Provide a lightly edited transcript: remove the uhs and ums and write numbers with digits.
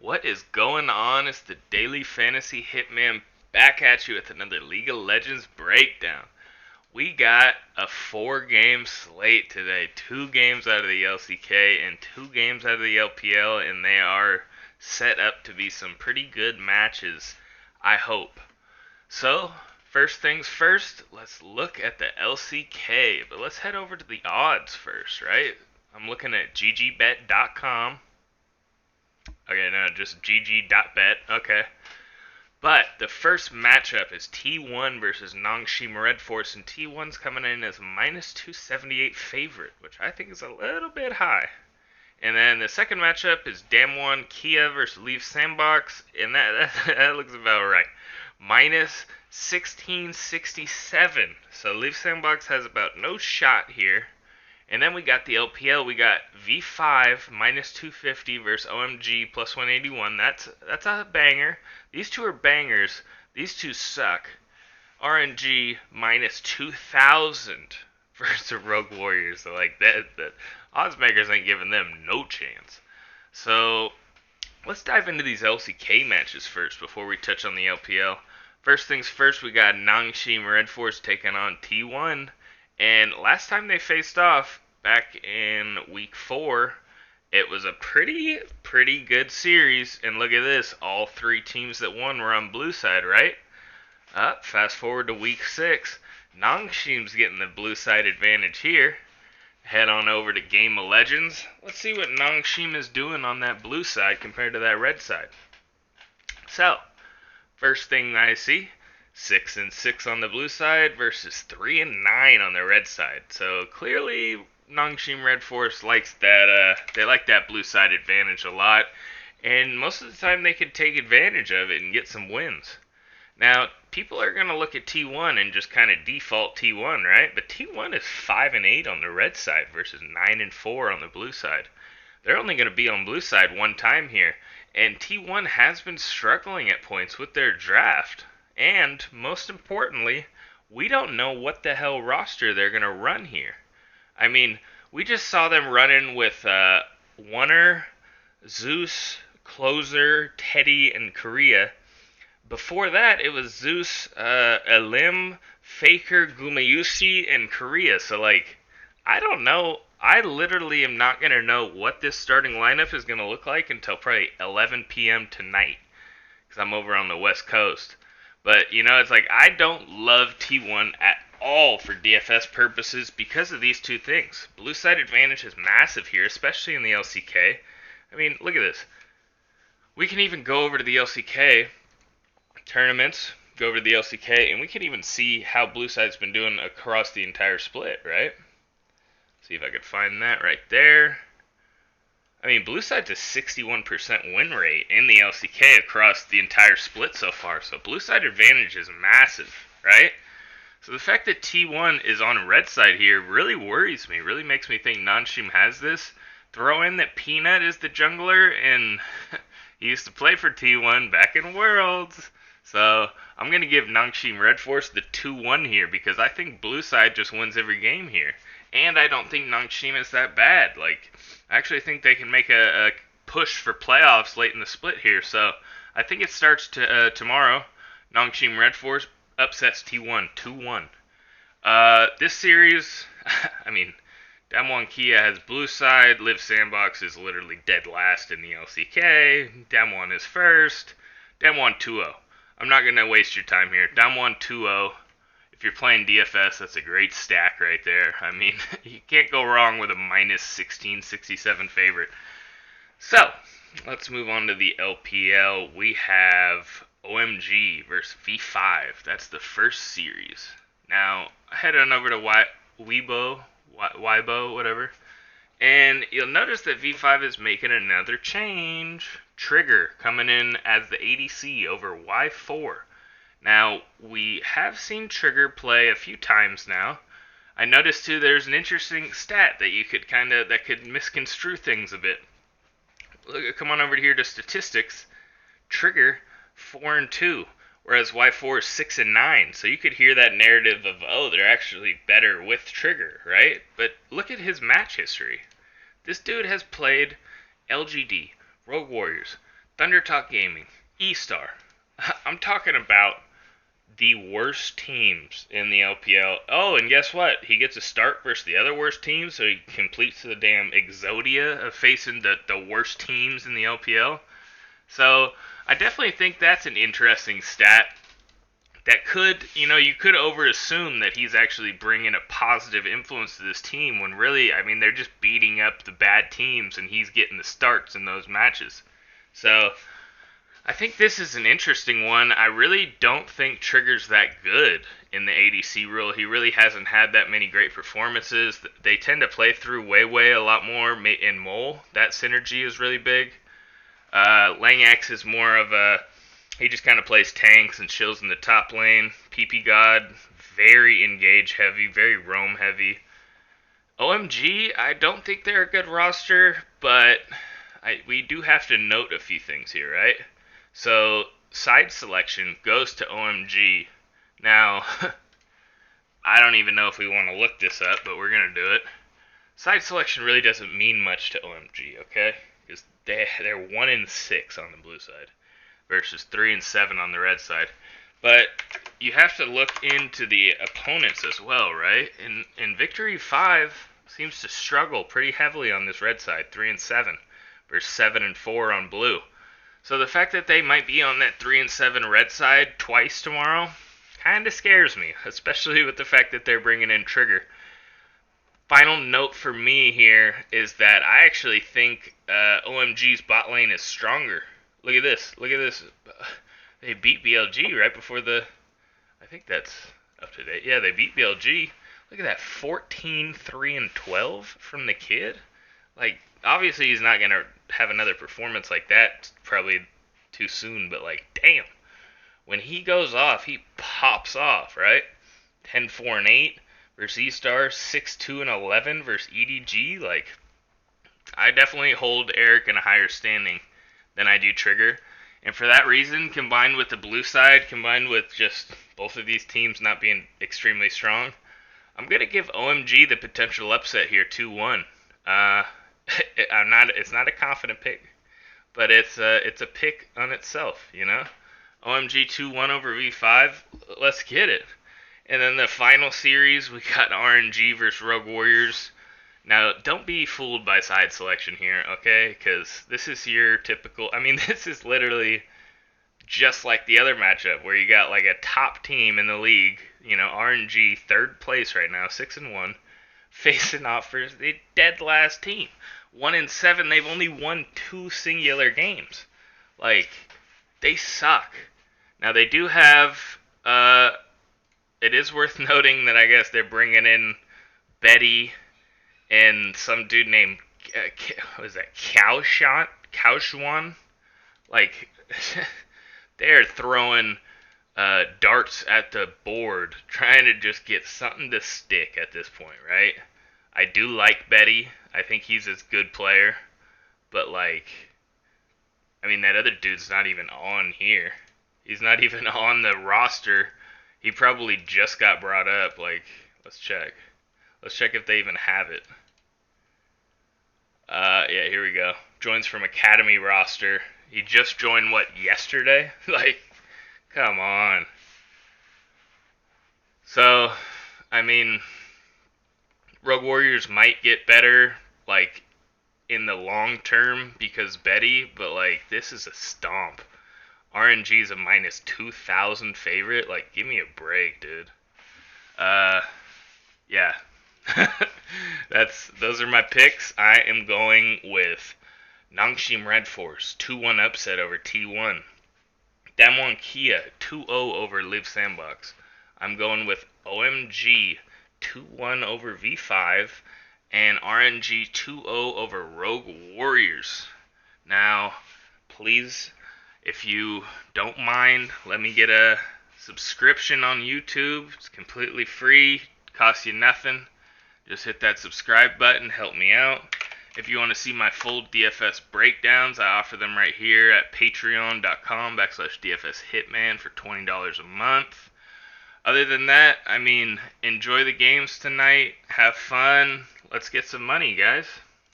What is going on? It's the Daily Fantasy Hitman back at you with another League of Legends breakdown. We got a 4-game slate today. 2 games out of the LCK and 2 games out of the LPL, and they are set up to be some pretty good matches, I hope. So, first things first, let's look at the LCK. But let's head over to the odds first, right? I'm looking at ggbet.com. Okay, no, just gg.bet. Okay. But the first matchup is T1 versus Nongshim RedForce, and T1's coming in as minus 278 favorite, which I think is a little bit high. And then the second matchup is DWG KIA versus Leaf Sandbox, and that looks about right. Minus 1667. So Leaf Sandbox has about no shot here. And then we got the LPL. We got V5 minus 250 versus OMG plus 181. That's a banger. These two are bangers. These two suck. RNG minus 2000 versus Rogue Warriors. So like that odds makers ain't giving them no chance. So let's dive into these LCK matches first before we touch on the LPL. First things first, we got Nongshim RedForce taking on T1. And last time they faced off, back in week 4, it was a pretty good series. And look at this, all 3 teams that won were on blue side, right? Fast forward to week 6, Nongshim's getting the blue side advantage here. Head on over to Game of Legends. Let's see what Nongshim is doing on that blue side compared to that red side. So, first thing I see, 6-6 on the blue side versus 3-9 on the red side. So clearly, Nongshim RedForce likes that. They like that blue side advantage a lot, and most of the time they can take advantage of it and get some wins. Now, people are gonna look at T1 and just kind of default T1, right? But T1 is 5-8 on the red side versus 9-4 on the blue side. They're only gonna be on blue side one time here, and T1 has been struggling at points with their draft. And, most importantly, we don't know what the hell roster they're going to run here. I mean, we just saw them running with Wunner, Zeus, Closer, Teddy, and Korea. Before that, it was Zeus, Elim, Faker, Gumayusi, and Korea. So, like, I don't know. I literally am not going to know what this starting lineup is going to look like until probably 11 p.m. tonight. Because I'm over on the West Coast. But, you know, it's like I don't love T1 at all for DFS purposes because of these two things. Blue side advantage is massive here, especially in the LCK. I mean, look at this. We can even go over to the LCK tournaments, go over to the LCK, and we can even see how blue side's been doing across the entire split, right? See if I could find that right there. I mean, blue side's a 61% win rate in the LCK across the entire split so far. So blue side advantage is massive, right? So the fact that T1 is on red side here really worries me. Really makes me think Nongshim has this. Throw in that Peanut is the jungler, and he used to play for T1 back in Worlds. So I'm going to give Nongshim RedForce the 2-1 here because I think blue side just wins every game here. And I don't think Nongshim is that bad. Like, I actually think they can make a push for playoffs late in the split here. So I think it starts tomorrow. Nongshim RedForce upsets T1 2-1. This series, I mean, DWG KIA has blue side. Liv Sandbox is literally dead last in the LCK. DWG is first. DWG 2-0. I'm not going to waste your time here. DWG 2-0. If you're playing DFS, that's a great stack right there. I mean, you can't go wrong with a minus 1667 favorite. So, let's move on to the LPL. We have OMG versus V5. That's the first series. Now, head on over to Weibo, whatever. And you'll notice that V5 is making another change. Trigger coming in as the ADC over Y4. Now, we have seen Trigger play a few times now. I noticed too there's an interesting stat that you could that could misconstrue things a bit. Look, come on over here to statistics. Trigger 4-2, whereas Y4 is 6-9. So you could hear that narrative of, oh, they're actually better with Trigger, right? But look at his match history. This dude has played LGD, Rogue Warriors, Thunder Talk Gaming, E-Star. I'm talking about the worst teams in the LPL. Oh, and guess what? He gets a start versus the other worst teams, so he completes the damn Exodia of facing the worst teams in the LPL. So I definitely think that's an interesting stat. That could, you could over assume that he's actually bringing a positive influence to this team when really, I mean, they're just beating up the bad teams and he's getting the starts in those matches. So I think this is an interesting one. I really don't think Trigger's that good in the ADC role. He really hasn't had that many great performances. They tend to play through Weiwei a lot more in Mole. That synergy is really big. Langx is more of he just kind of plays tanks and chills in the top lane. PP God, very engage heavy, very roam heavy. OMG, I don't think they're a good roster, but we do have to note a few things here, right? So, side selection goes to OMG. Now, I don't even know if we want to look this up, but we're going to do it. Side selection really doesn't mean much to OMG, okay? Because they're 1-6 on the blue side versus 3-7 on the red side. But you have to look into the opponents as well, right? And Victory 5 seems to struggle pretty heavily on this red side, 3-7 versus 7-4 on blue. So the fact that they might be on that 3-7 red side twice tomorrow kind of scares me, especially with the fact that they're bringing in Trigger. Final note for me here is that I actually think OMG's bot lane is stronger. Look at this. Look at this. They beat BLG right before the... I think that's up to date. Yeah, they beat BLG. Look at that. 14, 3, and 12 from the kid. Like, obviously he's not going to have another performance like that probably too soon, but like, damn. When he goes off, he pops off, right? 10, 4, and 8 versus E-Star. 6, 2, and 11 versus EDG. Like, I definitely hold Eric in a higher standing than I do Trigger. And for that reason, combined with the blue side, combined with just both of these teams not being extremely strong, I'm going to give OMG the potential upset here, 2-1. It's not a confident pick, but it's a pick on itself, OMG 2-1 over V5, let's get it. And then the final series, we got RNG versus Rogue Warriors. Now, don't be fooled by side selection here, okay? Because this is your typical... I mean, this is literally just like the other matchup where you got like a top team in the league, RNG, third place right now, 6-1, facing off for the dead last team. 1-7, they've only won 2 singular games. Like, they suck. Now, they do have... it is worth noting that I guess they're bringing in Betty... and some dude named, what is that, Kaoshwan? Like, they're throwing darts at the board, trying to just get something to stick at this point, right? I do like Betty. I think he's a good player. But, like, I mean, that other dude's not even on here. He's not even on the roster. He probably just got brought up. Like, let's check. Let's check if they even have it. Yeah, here we go. Joins from Academy roster. He just joined, yesterday? Like, come on. So, I mean, Rogue Warriors might get better, like, in the long term because Betty, but, like, this is a stomp. RNG's a minus 2,000 favorite. Like, give me a break, dude. Yeah. Those are my picks. I am going with NS RedForce 2-1 upset over T1. DWG KIA 2-0 over Live Sandbox. I'm going with OMG 2-1 over V5 and RNG 2-0 over Rogue Warriors. Now, please, if you don't mind, let me get a subscription on YouTube. It's completely free, costs you nothing. Just hit that subscribe button, help me out. If you want to see my full DFS breakdowns, I offer them right here at patreon.com/DFSHitman for $20 a month. Other than that, I mean, enjoy the games tonight, have fun, let's get some money, guys.